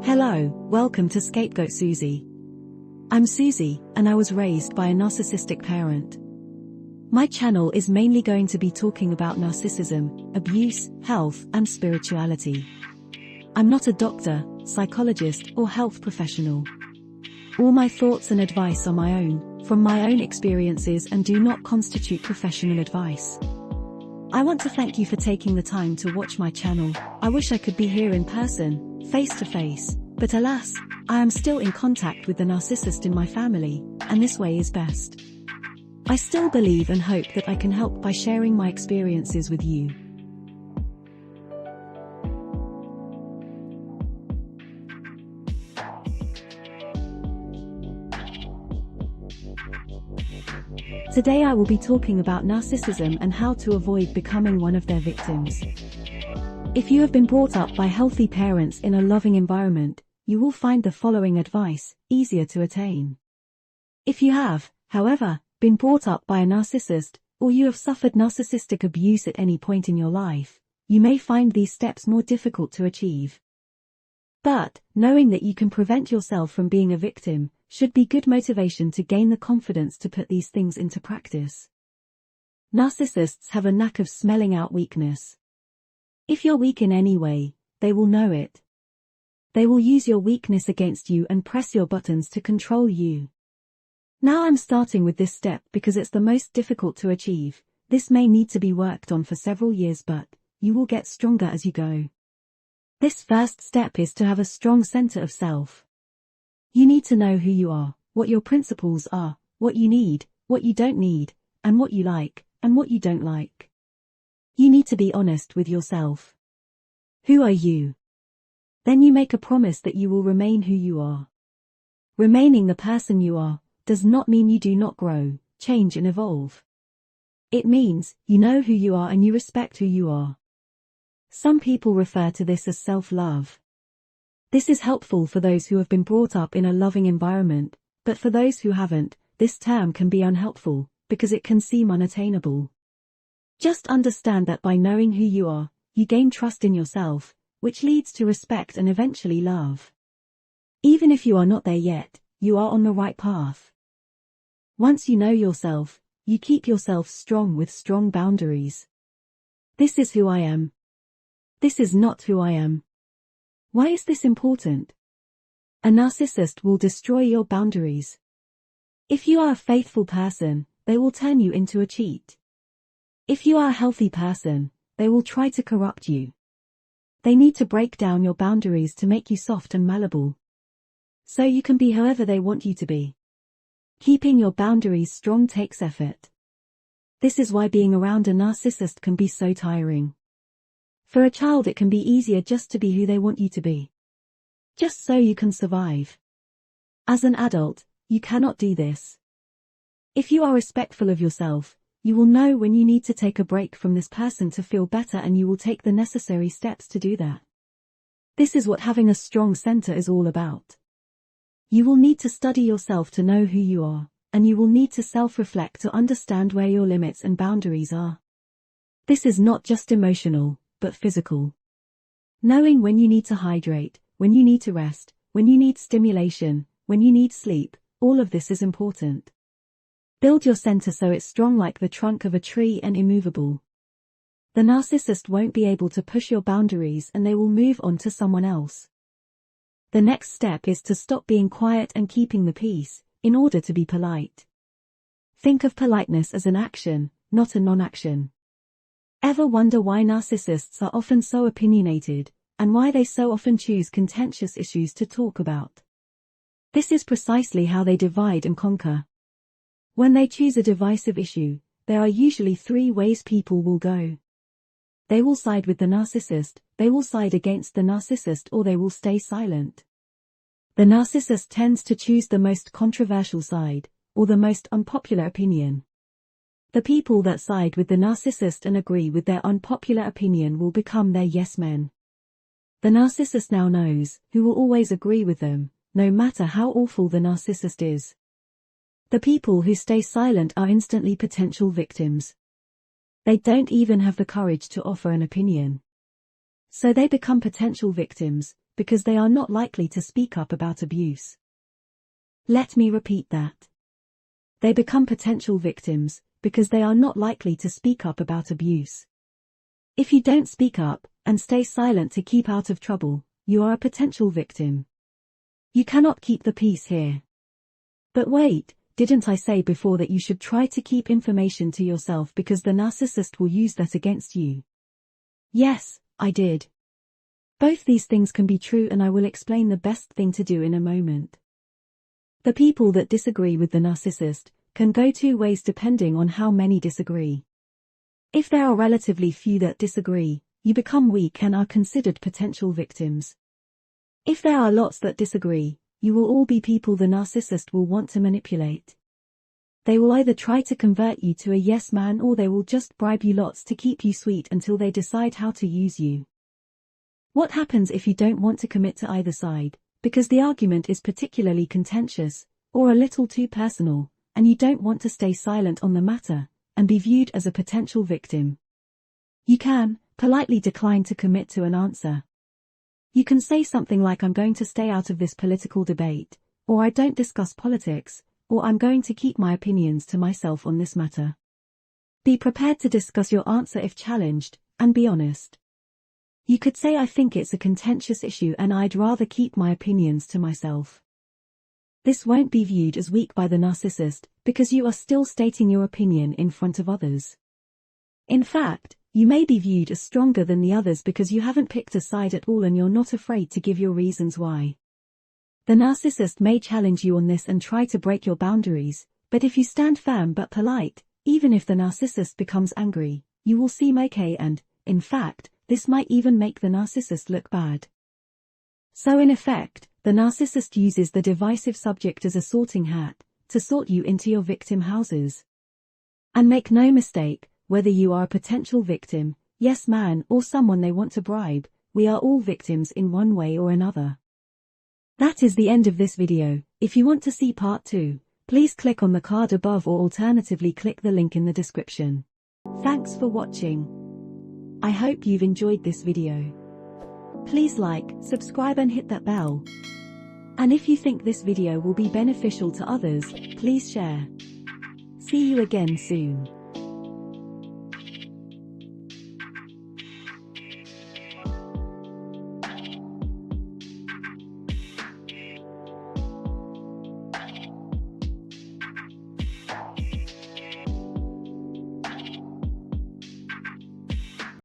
Hello, welcome to Scapegoat Susie. I'm Susie, and I was raised by a narcissistic parent. My channel is mainly going to be talking about narcissism, abuse, health, and spirituality. I'm not a doctor, psychologist, or health professional. All my thoughts and advice are my own, from my own experiences, and do not constitute professional advice. I want to thank you for taking the time to watch my channel. I wish I could be here in person, face to face, but alas, I am still in contact with the narcissist in my family, and this way is best. I still believe and hope that I can help by sharing my experiences with you. Today I will be talking about narcissism and how to avoid becoming one of their victims. If you have been brought up by healthy parents in a loving environment, you will find the following advice easier to attain. If you have, however, been brought up by a narcissist, or you have suffered narcissistic abuse at any point in your life, you may find these steps more difficult to achieve. But, knowing that you can prevent yourself from being a victim, should be good motivation to gain the confidence to put these things into practice. Narcissists have a knack of smelling out weakness. If you're weak in any way, they will know it. They will use your weakness against you and press your buttons to control you. Now I'm starting with this step because it's the most difficult to achieve. This may need to be worked on for several years, but you will get stronger as you go. This first step is to have a strong center of self. You need to know who you are, what your principles are, what you need, what you don't need, and what you like, and what you don't like. You need to be honest with yourself. Who are you? Then you make a promise that you will remain who you are. Remaining the person you are does not mean you do not grow, change and evolve. It means you know who you are and you respect who you are. Some people refer to this as self-love. This is helpful for those who have been brought up in a loving environment, but for those who haven't, this term can be unhelpful, because it can seem unattainable. Just understand that by knowing who you are, you gain trust in yourself, which leads to respect and eventually love. Even if you are not there yet, you are on the right path. Once you know yourself, you keep yourself strong with strong boundaries. This is who I am. This is not who I am. Why is this important? A narcissist will destroy your boundaries. If you are a faithful person, they will turn you into a cheat. If you are a healthy person, they will try to corrupt you. They need to break down your boundaries to make you soft and malleable, so you can be however they want you to be. Keeping your boundaries strong takes effort. This is why being around a narcissist can be so tiring. For a child it can be easier just to be who they want you to be. Just so you can survive. As an adult, you cannot do this. If you are respectful of yourself, you will know when you need to take a break from this person to feel better, and you will take the necessary steps to do that. This is what having a strong center is all about. You will need to study yourself to know who you are, and you will need to self-reflect to understand where your limits and boundaries are. This is not just emotional, but physical. Knowing when you need to hydrate, when you need to rest, when you need stimulation, when you need sleep, all of this is important. Build your center so it's strong like the trunk of a tree and immovable. The narcissist won't be able to push your boundaries and they will move on to someone else. The next step is to stop being quiet and keeping the peace, in order to be polite. Think of politeness as an action, not a non-action. Ever wonder why narcissists are often so opinionated, and why they so often choose contentious issues to talk about? This is precisely how they divide and conquer. When they choose a divisive issue, there are usually three ways people will go. They will side with the narcissist, they will side against the narcissist, or they will stay silent. The narcissist tends to choose the most controversial side, or the most unpopular opinion. The people that side with the narcissist and agree with their unpopular opinion will become their yes men. The narcissist now knows who will always agree with them, no matter how awful the narcissist is. The people who stay silent are instantly potential victims. They don't even have the courage to offer an opinion. So they become potential victims, because they are not likely to speak up about abuse. Let me repeat that. They become potential victims because they are not likely to speak up about abuse. If you don't speak up and stay silent to keep out of trouble, you are a potential victim. You cannot keep the peace here. But wait, didn't I say before that you should try to keep information to yourself because the narcissist will use that against you? Yes, I did. Both these things can be true, and I will explain the best thing to do in a moment. The people that disagree with the narcissist can go two ways depending on how many disagree. If there are relatively few that disagree, you become weak and are considered potential victims. If there are lots that disagree, you will all be people the narcissist will want to manipulate. They will either try to convert you to a yes man, or they will just bribe you lots to keep you sweet until they decide how to use you. What happens if you don't want to commit to either side, because the argument is particularly contentious, or a little too personal, and you don't want to stay silent on the matter, and be viewed as a potential victim? You can politely decline to commit to an answer. You can say something like, I'm going to stay out of this political debate, or I don't discuss politics, or I'm going to keep my opinions to myself on this matter. Be prepared to discuss your answer if challenged, and be honest. You could say, I think it's a contentious issue and I'd rather keep my opinions to myself. This won't be viewed as weak by the narcissist, because you are still stating your opinion in front of others. In fact, you may be viewed as stronger than the others because you haven't picked a side at all and you're not afraid to give your reasons why. The narcissist may challenge you on this and try to break your boundaries, but if you stand firm but polite, even if the narcissist becomes angry, you will seem okay, and, in fact, this might even make the narcissist look bad. So in effect, the narcissist uses the divisive subject as a sorting hat, to sort you into your victim houses. And make no mistake, whether you are a potential victim, yes man, or someone they want to bribe, we are all victims in one way or another. That is the end of this video. If you want to see part 2, please click on the card above or alternatively click the link in the description. Thanks for watching. I hope you've enjoyed this video. Please like, subscribe and hit that bell. And if you think this video will be beneficial to others, please share. See you again soon.